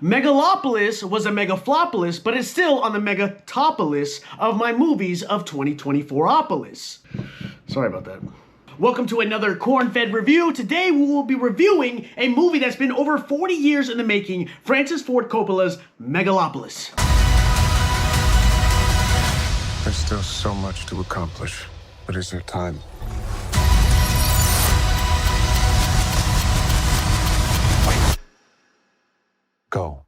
Megalopolis was a megaflopolis, but it's still on the megatopolis of my movies of 2024-opolis. Sorry about that. Welcome to another Cornfed review. Today we will be reviewing a movie that's been over 40 years in the making, Francis Ford Coppola's Megalopolis. There's still so much to accomplish, but is there time? Go.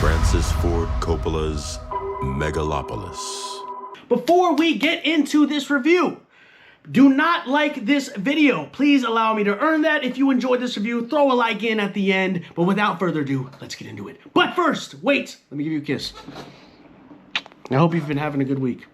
Francis Ford Coppola's Megalopolis. Before we get into this review, do not like this video. Please allow me to earn that. If you enjoyed this review, throw a like in at the end. But without further ado, let's get into it. But first, wait, let me give you a kiss. I hope you've been having a good week.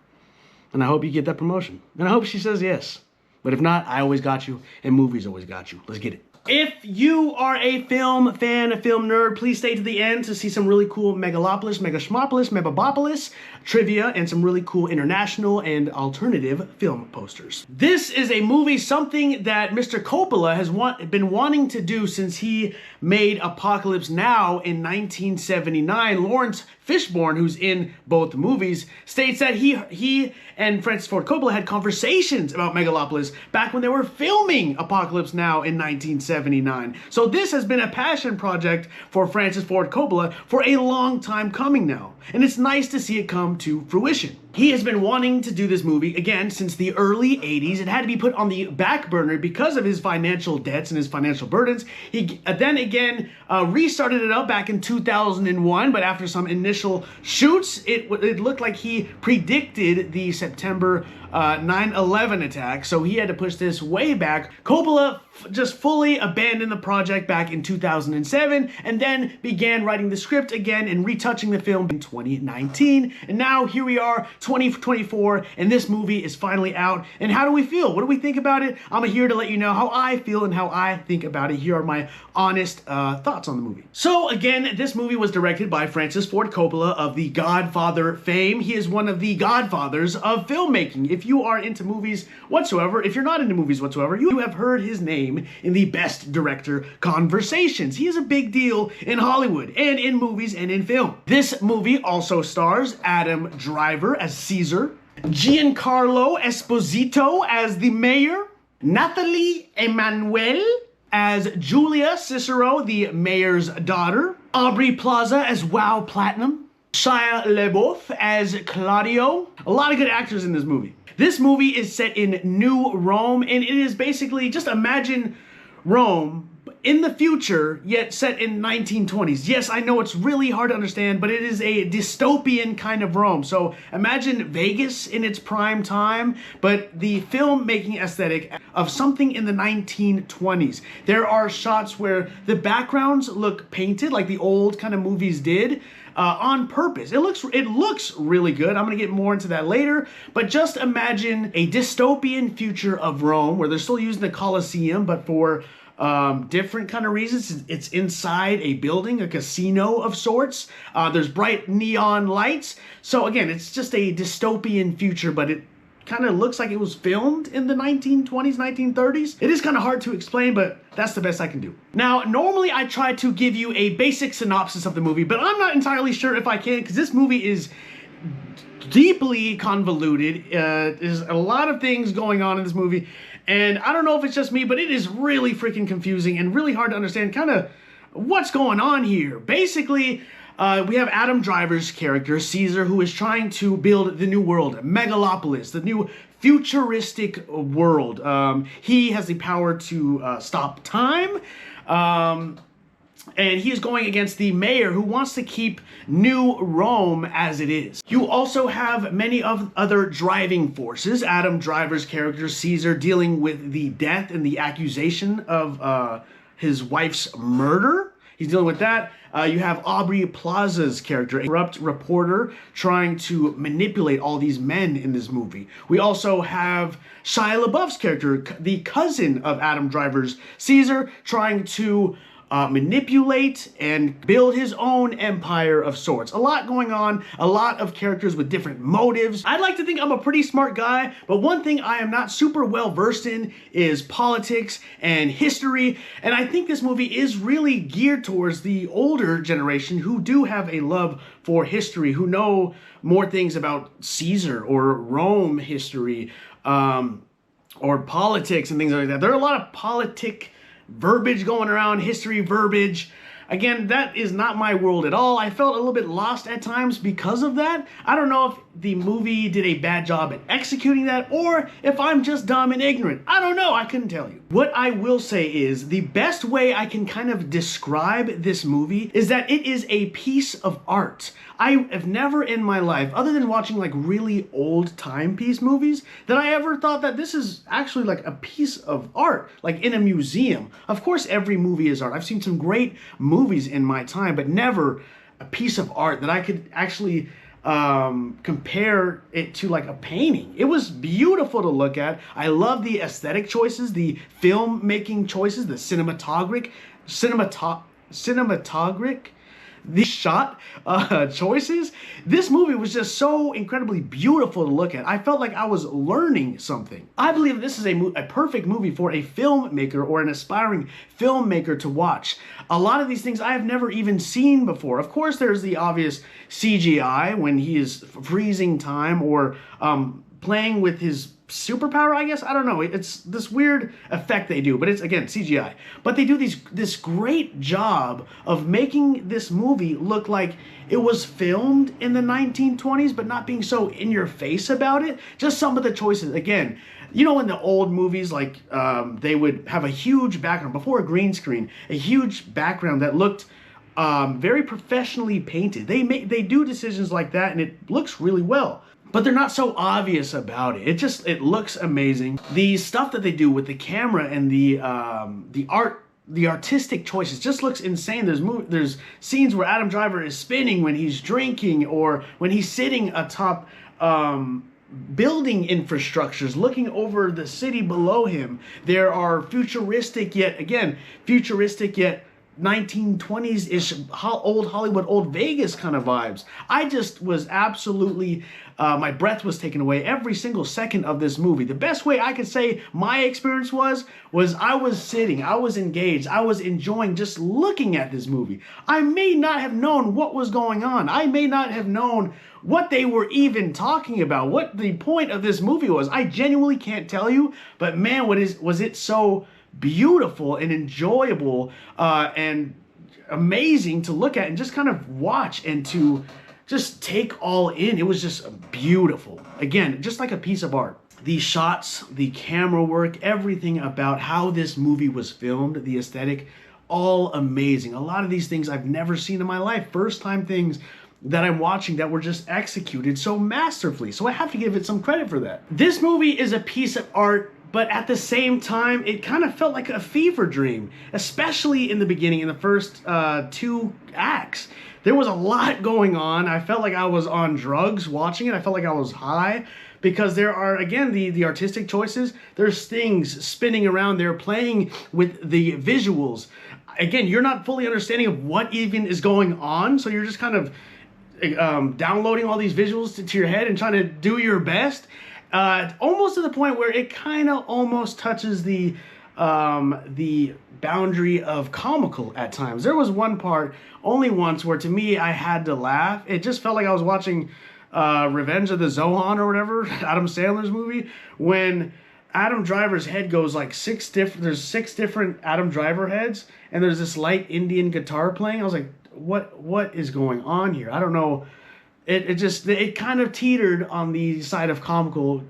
And I hope you get that promotion. And I hope she says yes. But if not, I always got you, and movies always got you. Let's get it. If you are a film fan, a film nerd, please stay to the end to see some really cool Megalopolis, Megaschmopolis, Mebabopolis trivia and some really cool international and alternative film posters. This is a movie, something that Mr. Coppola has been wanting to do since he made Apocalypse Now in 1979. Lawrence Fishburne, who's in both movies, states that he and Francis Ford Coppola had conversations about Megalopolis back when they were filming Apocalypse Now in 1979. So this has been a passion project for Francis Ford Coppola for a long time coming now. And it's nice to see it come to fruition. He has been wanting to do this movie, again, since the early 80s. It had to be put on the back burner because of his financial debts and his financial burdens. He then again restarted it up back in 2001, but after some initial shoots, it looked like he predicted the September 9/11 attack, so he had to push this way back. Coppola just fully abandoned the project back in 2007 and then began writing the script again and retouching the film in 2019. And now here we are, 2024, and this movie is finally out. And how do we feel? What do we think about it? I'm here to let you know how I feel and how I think about it. Here are my honest thoughts on the movie. So again, this movie was directed by Francis Ford Coppola of the Godfather fame. He is one of the godfathers of filmmaking. If you are into movies whatsoever, if you're not into movies whatsoever, you have heard his name in the best director conversations. He is a big deal in Hollywood and in movies and in film. This movie also stars Adam Driver as Caesar, Giancarlo Esposito as the mayor, Nathalie Emanuel as Julia Cicero, the mayor's daughter, Aubrey Plaza as Wow Platinum, Shia LaBeouf as Claudio. A lot of good actors in this movie. This movie is set in New Rome, and it is basically, just imagine Rome in the future, yet set in 1920s. Yes, I know it's really hard to understand, but it is a dystopian kind of Rome. So imagine Vegas in its prime time, but the filmmaking aesthetic of something in the 1920s. There are shots where the backgrounds look painted like the old kind of movies did, on purpose. It looks really good. I'm gonna get more into that later, but just imagine a dystopian future of Rome where they're still using the Colosseum, but for different kind of reasons. It's inside a building, a casino of sorts. There's bright neon lights. So again, it's just a dystopian future, but it kind of looks like it was filmed in the 1920s, 1930s. It is kind of hard to explain, but that's the best I can do. Now, normally I try to give you a basic synopsis of the movie, but I'm not entirely sure if I can, because this movie is deeply convoluted. There's a lot of things going on in this movie, and I don't know if it's just me, but it is really freaking confusing and really hard to understand kind of what's going on here. Basically, we have Adam Driver's character, Caesar, who is trying to build the new world, Megalopolis, the new futuristic world. He has the power to stop time, and he is going against the mayor who wants to keep New Rome as it is. You also have many of other driving forces. Adam Driver's character, Caesar, dealing with the death and the accusation of his wife's murder. He's dealing with that. You have Aubrey Plaza's character, a corrupt reporter trying to manipulate all these men in this movie. We also have Shia LaBeouf's character, the cousin of Adam Driver's Caesar, trying to manipulate and build his own empire of sorts. A lot going on, a lot of characters with different motives. I'd like to think I'm a pretty smart guy, but one thing I am not super well versed in is politics and history, and I think this movie is really geared towards the older generation who do have a love for history, who know more things about Caesar or Rome history, or politics and things like that. There are a lot of politic verbiage going around, history verbiage. Again, that is not my world at all. I felt a little bit lost at times because of that. I don't know if the movie did a bad job at executing that or if I'm just dumb and ignorant. I don't know. I couldn't tell you. What I will say is the best way I can kind of describe this movie is that it is a piece of art. I have never in my life, other than watching like really old timepiece movies, that I ever thought that this is actually like a piece of art, like in a museum. Of course, every movie is art. I've seen some great movies in my time, but never a piece of art that I could actually compare it to like a painting. It was beautiful to look at. I love the aesthetic choices, the filmmaking choices, the cinematographic, the shot choices. This movie was just so incredibly beautiful to look at. I felt like I was learning something. I believe this is a perfect movie for a filmmaker or an aspiring filmmaker to watch. A lot of these things I have never even seen before. Of course, there's the obvious CGI when he is freezing time or playing with his superpower, I guess. I don't know. It's this weird effect they do, but it's, again, CGI. But they do this great job of making this movie look like it was filmed in the 1920s, but not being so in your face about it. Just some of the choices. Again, you know, in the old movies, like they would have a huge background before a green screen, a huge background that looked very professionally painted. They do decisions like that, and it looks really well. But they're not so obvious about it. It looks amazing. The stuff that they do with the camera and the artistic choices just looks insane. There's scenes where Adam Driver is spinning when he's drinking or when he's sitting atop building infrastructures, looking over the city below him. There are futuristic yet 1920s-ish old Hollywood, old Vegas kind of vibes. I just was absolutely, my breath was taken away every single second of this movie. The best way I could say my experience was I was sitting, I was engaged, I was enjoying just looking at this movie. I may not have known what was going on. I may not have known what they were even talking about, what the point of this movie was. I genuinely can't tell you, but man, was it so beautiful and enjoyable and amazing to look at and just kind of watch and to just take all in. It was just beautiful. Again, just like a piece of art. The shots, the camera work, everything about how this movie was filmed, the aesthetic, all amazing. A lot of these things I've never seen in my life. First time things that I'm watching that were just executed so masterfully. So I have to give it some credit for that. This movie is a piece of art, but at the same time, it kind of felt like a fever dream, especially in the beginning, in the first 2 acts. There was a lot going on. I felt like I was on drugs watching it. I felt like I was high because there are, again, the artistic choices. There's things spinning around. They're playing with the visuals. Again, you're not fully understanding of what even is going on, so you're just kind of downloading all these visuals to your head and trying to do your best. Almost to the point where it kind of almost touches the boundary of comical at times. There was one part, only once, where to me I had to laugh. It just felt like I was watching Revenge of the Zohan or whatever, Adam Sandler's movie, when Adam Driver's head goes like there's 6 different Adam Driver heads, and there's this light Indian guitar playing. I was like, what is going on here? I don't know. It kind of teetered on the side of comical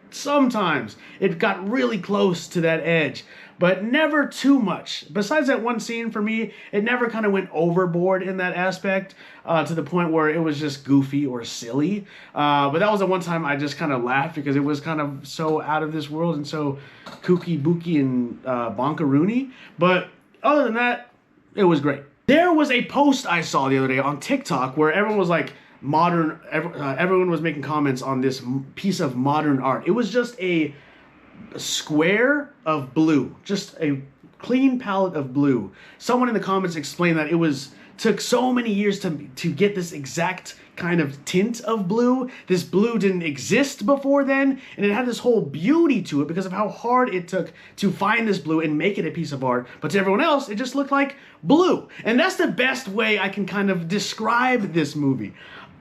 sometimes. It got really close to that edge, but never too much. Besides that one scene, for me, it never kind of went overboard in that aspect to the point where it was just goofy or silly. But that was the one time I just kind of laughed because it was kind of so out of this world and so kooky, booky, and bonkaroony. But other than that, it was great. There was a post I saw the other day on TikTok where everyone was like, everyone was making comments on this piece of modern art. It was just a square of blue, just a clean palette of blue. Someone in the comments explained that took so many years to get this exact kind of tint of blue. This blue didn't exist before then, and it had this whole beauty to it because of how hard it took to find this blue and make it a piece of art. But to everyone else, it just looked like blue. And that's the best way I can kind of describe this movie.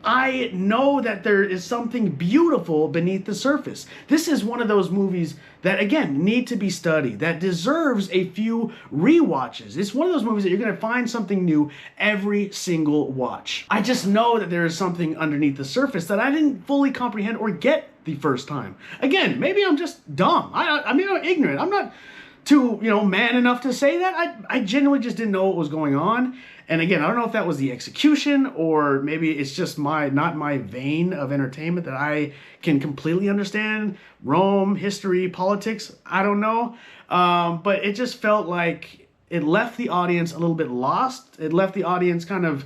I know that there is something beautiful beneath the surface. This is one of those movies that, again, need to be studied, that deserves a few rewatches. It's one of those movies that you're going to find something new every single watch. I just know that there is something underneath the surface that I didn't fully comprehend or get the first time. Again, maybe I'm just dumb. I mean, I'm ignorant. I'm not too, man enough to say that. I genuinely just didn't know what was going on. And again, I don't know if that was the execution or maybe it's just not my vein of entertainment that I can completely understand. Rome, history, politics, I don't know. But it just felt like it left the audience a little bit lost. It left the audience kind of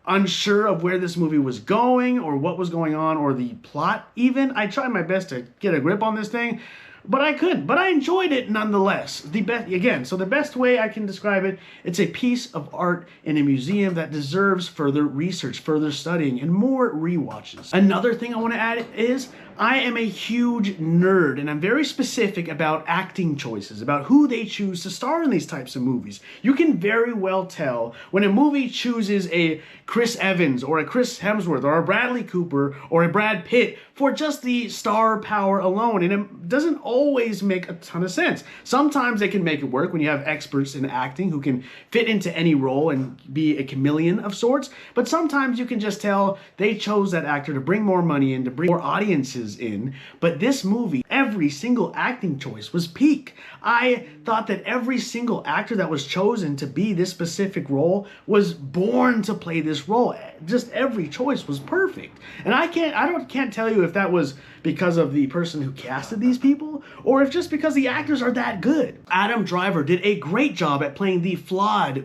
unsure of where this movie was going or what was going on or the plot even. I tried my best to get a grip on this thing, but I couldn't. But I enjoyed it nonetheless. The best way I can describe it, it's a piece of art in a museum that deserves further research, further studying, and more rewatches. Another thing I want to add is I am a huge nerd, and I'm very specific about acting choices, about who they choose to star in these types of movies. You can very well tell when a movie chooses a Chris Evans or a Chris Hemsworth or a Bradley Cooper or a Brad Pitt for just the star power alone, and it doesn't always make a ton of sense. Sometimes they can make it work when you have experts in acting who can fit into any role and be a chameleon of sorts, but sometimes you can just tell they chose that actor to bring more money in, to bring more audiences in. But this movie, every single acting choice was peak. I thought that every single actor that was chosen to be this specific role was born to play this role. Just every choice was perfect. And I can't tell you if that was because of the person who casted these people or if just because the actors are that good. Adam Driver did a great job at playing the flawed,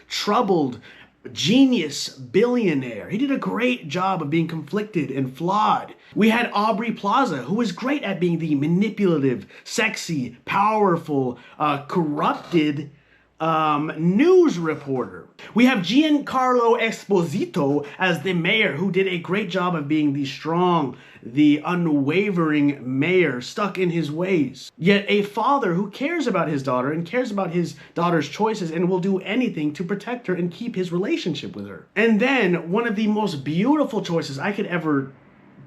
troubled, genius billionaire. He did a great job of being conflicted and flawed. We had Aubrey Plaza, who was great at being the manipulative, sexy, powerful, corrupted news reporter. We have Giancarlo Esposito as the mayor, who did a great job of being the strong, the unwavering mayor stuck in his ways. Yet a father who cares about his daughter and cares about his daughter's choices and will do anything to protect her and keep his relationship with her. And then one of the most beautiful choices I could ever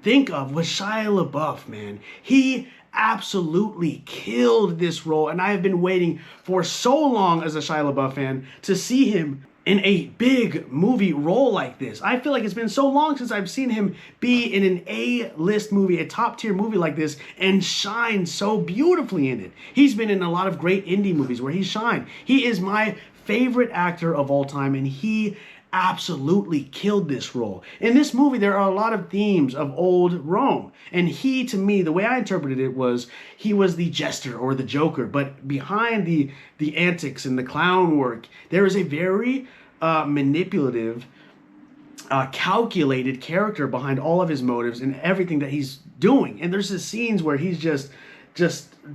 think of was Shia LaBeouf, man. He absolutely killed this role, and I have been waiting for so long as a Shia LaBeouf fan to see him in a big movie role like this. I feel like it's been so long since I've seen him be in an A-list movie, a top-tier movie like this, and shine so beautifully in it. He's been in a lot of great indie movies where he's shined. He is my favorite actor of all time, and he absolutely killed this role. In this movie, there are a lot of themes of old Rome. And he, to me, the way I interpreted it was, he was the jester or the joker. But behind the antics and the clown work, there is a very manipulative, calculated character behind all of his motives and everything that he's doing. And there's these scenes where he's just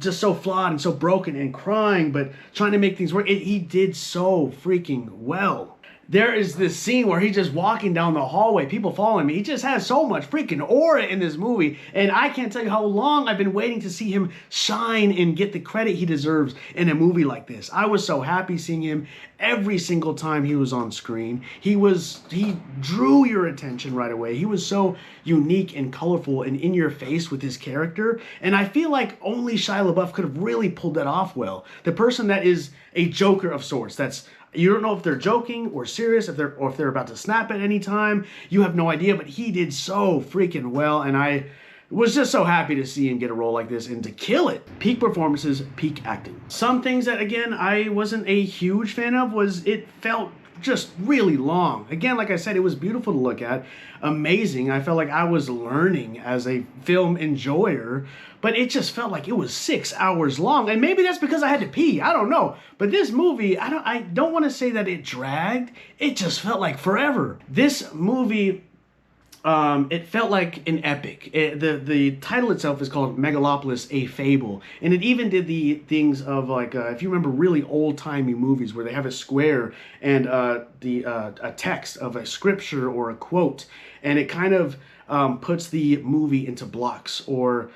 so flawed and so broken and crying, but trying to make things work. He did so freaking well. There is this scene where he's just walking down the hallway, people following me. He just has so much freaking aura in this movie, and I can't tell you how long I've been waiting to see him shine and get the credit he deserves in a movie like this. I was so happy seeing him every single time he was on screen. He drew your attention right away. He was so unique and colorful and in your face with his character, and I feel like only Shia LaBeouf could have really pulled that off well. The person that is a joker of sorts, you don't know if they're joking or serious, if they're about to snap at any time. You have no idea, but he did so freaking well, and I was just so happy to see him get a role like this and to kill it. Peak performances, peak acting. Some things that, again, I wasn't a huge fan of was it felt just really long. Again, like I said, it was beautiful to look at, amazing. I felt like I was learning as a film enjoyer, but it just felt like it was 6 hours long. And maybe that's because I had to pee, I don't know. But this movie, I don't want to say that it dragged. It just felt like forever. This movie it felt like an epic. The title itself is called Megalopolis: A Fable, and it even did the things of like if you remember really old timey movies where they have a square and a text of a scripture or a quote, and it kind of puts the movie into blocks or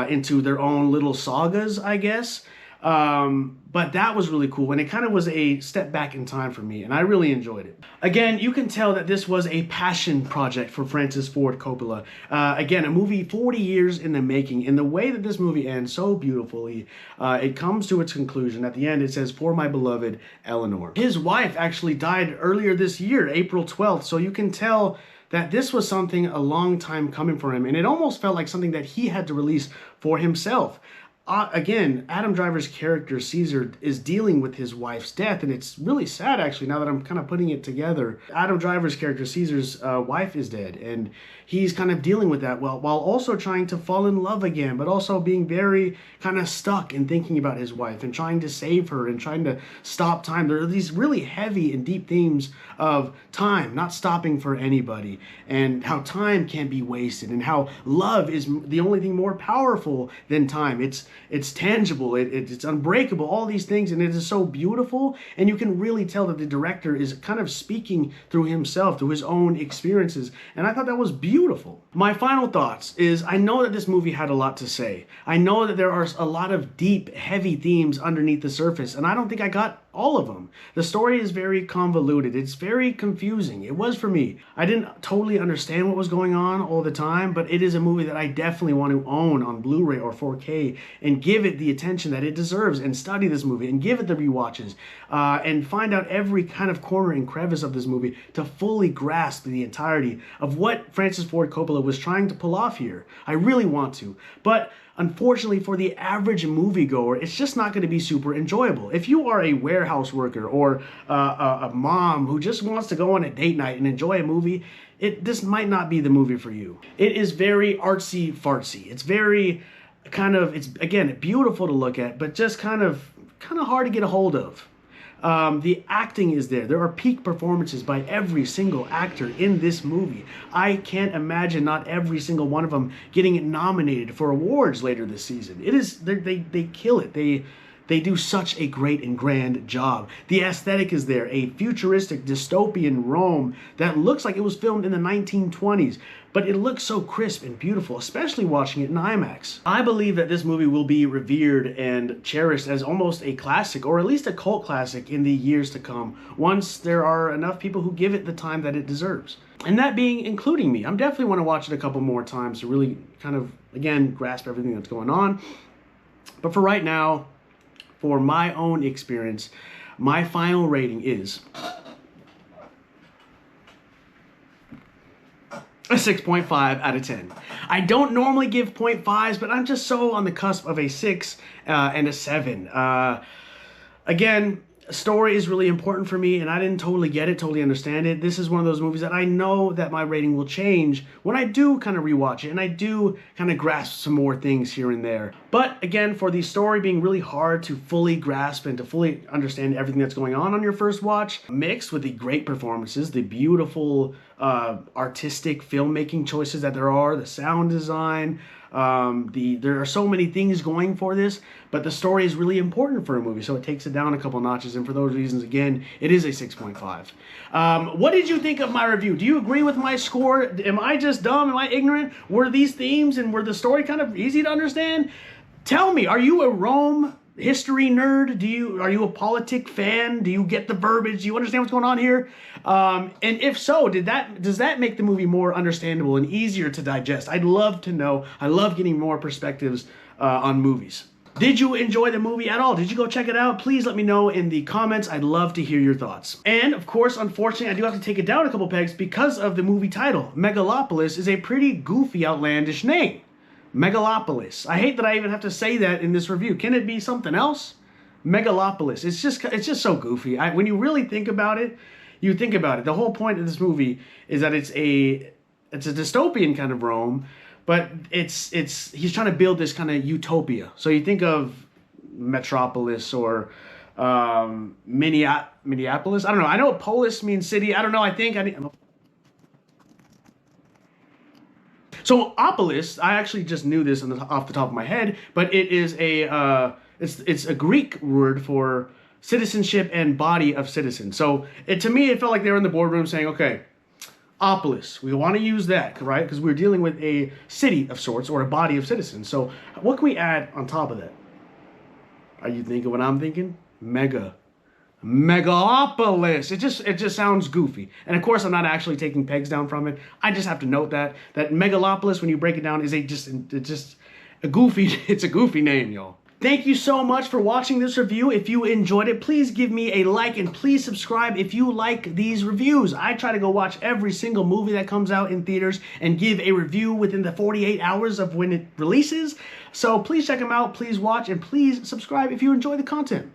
into their own little sagas, I guess. But that was really cool, and it kind of was a step back in time for me, and I really enjoyed it. Again, you can tell that this was a passion project for Francis Ford Coppola. Again, a movie 40 years in the making, and the way that this movie ends so beautifully, it comes to its conclusion. At the end, it says, "For my beloved Eleanor." His wife actually died earlier this year, April 12th, so you can tell that this was something a long time coming for him, and it almost felt like something that he had to release for himself. Again, Adam Driver's character, Caesar, is dealing with his wife's death, and it's really sad, actually, now that I'm kind of putting it together. Adam Driver's character, Caesar's wife is dead, and he's kind of dealing with that while also trying to fall in love again, but also being very kind of stuck in thinking about his wife and trying to save her and trying to stop time. There are these really heavy and deep themes of time, not stopping for anybody, and how time can be wasted, and how love is the only thing more powerful than time. It's tangible, it's unbreakable, all these things, and it is so beautiful, and you can really tell that the director is kind of speaking through himself, through his own experiences, and I thought that was beautiful. My final thoughts is, I know that this movie had a lot to say. I know that there are a lot of deep, heavy themes underneath the surface, and I don't think I got all of them. The story is very convoluted. It's very confusing. It was for me. I didn't totally understand what was going on all the time, but it is a movie that I definitely want to own on Blu-ray or 4K and give it the attention that it deserves, and study this movie and give it the rewatches and find out every kind of corner and crevice of this movie to fully grasp the entirety of what Francis Ford Coppola was trying to pull off here. I really want to, but unfortunately for the average moviegoer, it's just not going to be super enjoyable. If you are a warehouse worker or a mom who just wants to go on a date night and enjoy a movie, this might not be the movie for you. It is very artsy fartsy. It's very it's again beautiful to look at, but just kind of hard to get a hold of. The acting is there. There are peak performances by every single actor in this movie. I can't imagine not every single one of them getting nominated for awards later this season. It is they kill it. They do such a great and grand job. The aesthetic is there, a futuristic dystopian Rome that looks like it was filmed in the 1920s, but it looks so crisp and beautiful, especially watching it in IMAX. I believe that this movie will be revered and cherished as almost a classic, or at least a cult classic, in the years to come, once there are enough people who give it the time that it deserves. And that being including me. I'm definitely want to watch it a couple more times to really again, grasp everything that's going on. But for right now, for my own experience, my final rating is a 6.5 out of 10. I don't normally give 0.5s, but I'm just so on the cusp of a 6 and a 7. Again, story is really important for me, and I didn't totally get it, totally understand it. This is one of those movies that I know that my rating will change when I do kind of rewatch it, and I do kind of grasp some more things here and there. But again, for the story being really hard to fully grasp and to fully understand everything that's going on your first watch, mixed with the great performances, the beautiful artistic filmmaking choices that there are, the sound design, there are so many things going for this, but the story is really important for a movie, so it takes it down a couple notches, and for those reasons, again, it is a 6.5. What did you think of my review? Do you agree with my score? Am I just dumb? Am I ignorant? Were these themes and were the story kind of easy to understand? Tell me, are you a Rome history nerd? Are you a politic fan? Do you get the verbiage? Do you understand what's going on here? And if so, does that make the movie more understandable and easier to digest? I'd love to know. I love getting more perspectives on movies. Did you enjoy the movie at all? Did you go check it out? Please let me know in the comments. I'd love to hear your thoughts. And of course, unfortunately, I do have to take it down a couple pegs because of the movie title. Megalopolis is a pretty goofy, outlandish name. Megalopolis. I hate that I even have to say that in this review. Can it be something else? Megalopolis. It's just so goofy. When you really think about it, you think about it. The whole point of this movie is that it's a dystopian kind of Rome, but he's trying to build this kind of utopia. So you think of Metropolis or Minneapolis. I don't know. I know polis means city. I don't know. So opolis, I actually just knew this off the top of my head, but it is it's a Greek word for citizenship and body of citizens. So to me, it felt like they were in the boardroom saying, okay, opolis, we want to use that, right? Because we're dealing with a city of sorts or a body of citizens. So what can we add on top of that? Are you thinking what I'm thinking? Megalopolis. It just sounds goofy. And of course, I'm not actually taking pegs down from it. I just have to note that Megalopolis, when you break it down, is it's a goofy name, y'all. Thank you so much for watching this review. If you enjoyed it, please give me a like and please subscribe if you like these reviews. I try to go watch every single movie that comes out in theaters and give a review within the 48 hours of when it releases. So please check them out, please watch, and please subscribe if you enjoy the content.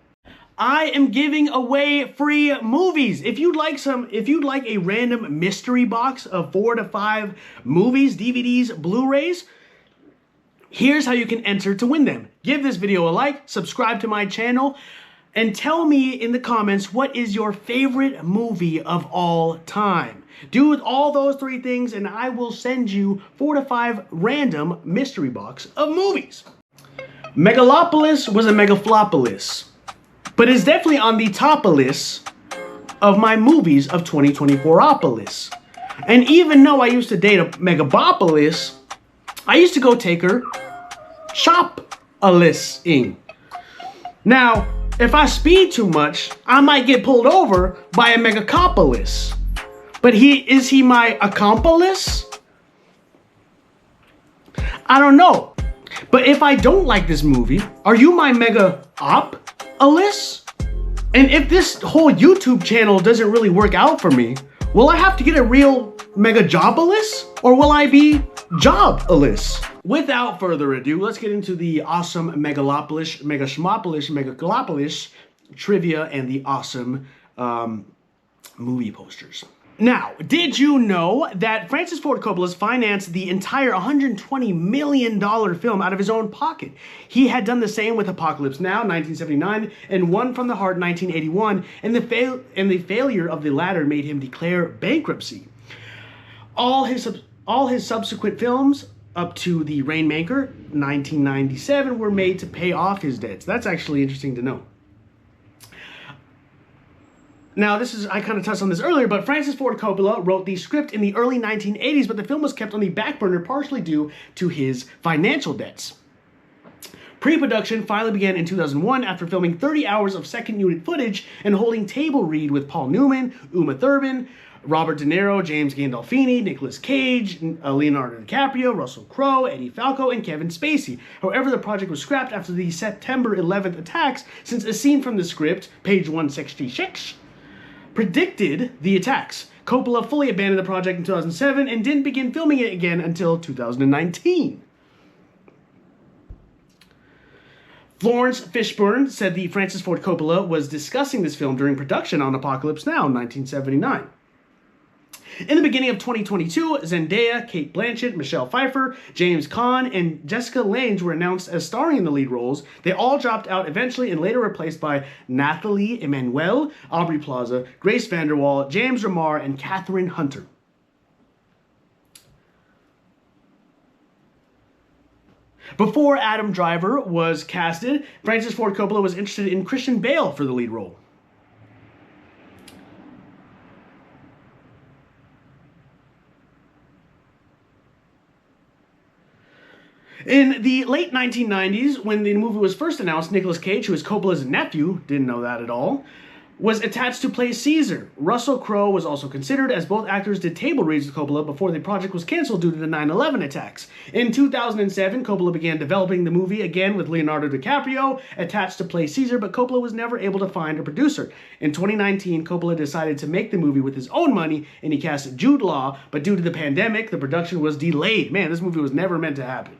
I am giving away free movies. If you'd like a random mystery box of 4 to 5 movies, DVDs, Blu-rays, here's how you can enter to win them. Give this video a like, subscribe to my channel, and tell me in the comments what is your favorite movie of all time. Do all those 3 things and I will send you 4 to 5 random mystery box of movies. Megalopolis was a megaflopolis, but it's definitely on the top list of my movies of 2024-opolis. And even though I used to date a Megabopolis, I used to go take her shop-a-listing. Now, if I speed too much, I might get pulled over by a Megacopolis. But is he my accomplice? I don't know. But if I don't like this movie, are you my Mega-op-alis? And if this whole YouTube channel doesn't really work out for me, will I have to get a real Mega-job-alis? Or will I be job-alis? Without further ado, let's get into the awesome Megalopolis, Megashmopolis, Megalopolis trivia and the awesome movie posters. Now, did you know that Francis Ford Coppola financed the entire $120 million film out of his own pocket? He had done the same with Apocalypse Now, 1979, and One from the Heart, 1981, and the failure of the latter made him declare bankruptcy. All his subsequent films, up to The Rainmaker, 1997, were made to pay off his debts. That's actually interesting to know. Now, I kind of touched on this earlier, but Francis Ford Coppola wrote the script in the early 1980s, but the film was kept on the back burner partially due to his financial debts. Pre-production finally began in 2001 after filming 30 hours of second unit footage and holding table read with Paul Newman, Uma Thurman, Robert De Niro, James Gandolfini, Nicolas Cage, Leonardo DiCaprio, Russell Crowe, Eddie Falco, and Kevin Spacey. However, the project was scrapped after the September 11th attacks, since a scene from the script, page 166, predicted the attacks. Coppola fully abandoned the project in 2007 and didn't begin filming it again until 2019. Florence Fishburne said that Francis Ford Coppola was discussing this film during production on Apocalypse Now in 1979. In the beginning of 2022, Zendaya, Cate Blanchett, Michelle Pfeiffer, James Caan, and Jessica Lange were announced as starring in the lead roles. They all dropped out eventually and later replaced by Nathalie Emmanuel, Aubrey Plaza, Grace VanderWaal, James Remar, and Catherine Hunter. Before Adam Driver was casted, Francis Ford Coppola was interested in Christian Bale for the lead role. In the late 1990s, when the movie was first announced, Nicolas Cage, who is Coppola's nephew, didn't know that at all, was attached to play Caesar. Russell Crowe was also considered, as both actors did table reads with Coppola before the project was canceled due to the 9/11 attacks. In 2007, Coppola began developing the movie again with Leonardo DiCaprio attached to play Caesar, but Coppola was never able to find a producer. In 2019, Coppola decided to make the movie with his own money, and he cast Jude Law, but due to the pandemic, the production was delayed. Man, this movie was never meant to happen.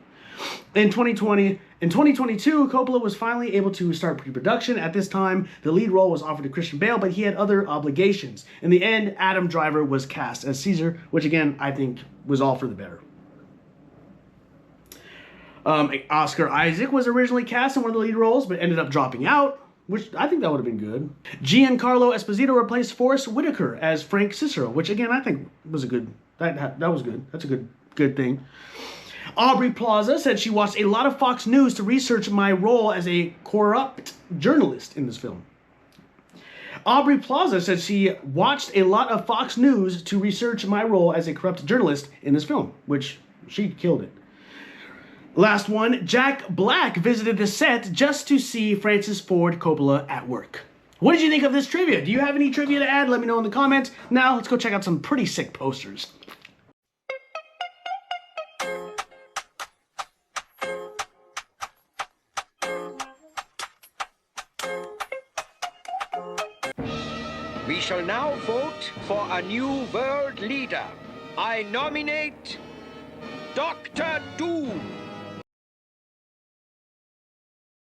In 2022, Coppola was finally able to start pre-production. At this time, the lead role was offered to Christian Bale, but he had other obligations. In the end, Adam Driver was cast as Caesar, which again, I think was all for the better. Oscar Isaac was originally cast in one of the lead roles, but ended up dropping out, which I think that would have been good. Giancarlo Esposito replaced Forrest Whitaker as Frank Cicero, which again, I think was a good, that was good. That's a good good thing. Aubrey Plaza said she watched a lot of Fox News to research my role as a corrupt journalist in this film. Aubrey Plaza said she watched a lot of Fox News to research my role as a corrupt journalist in this film, which she killed it. Last one, Jack Black visited the set just to see Francis Ford Coppola at work. What did you think of this trivia? Do you have any trivia to add? Let me know in the comments. Now, let's go check out some pretty sick posters. We shall now vote for a new world leader. I nominate Dr. Doom.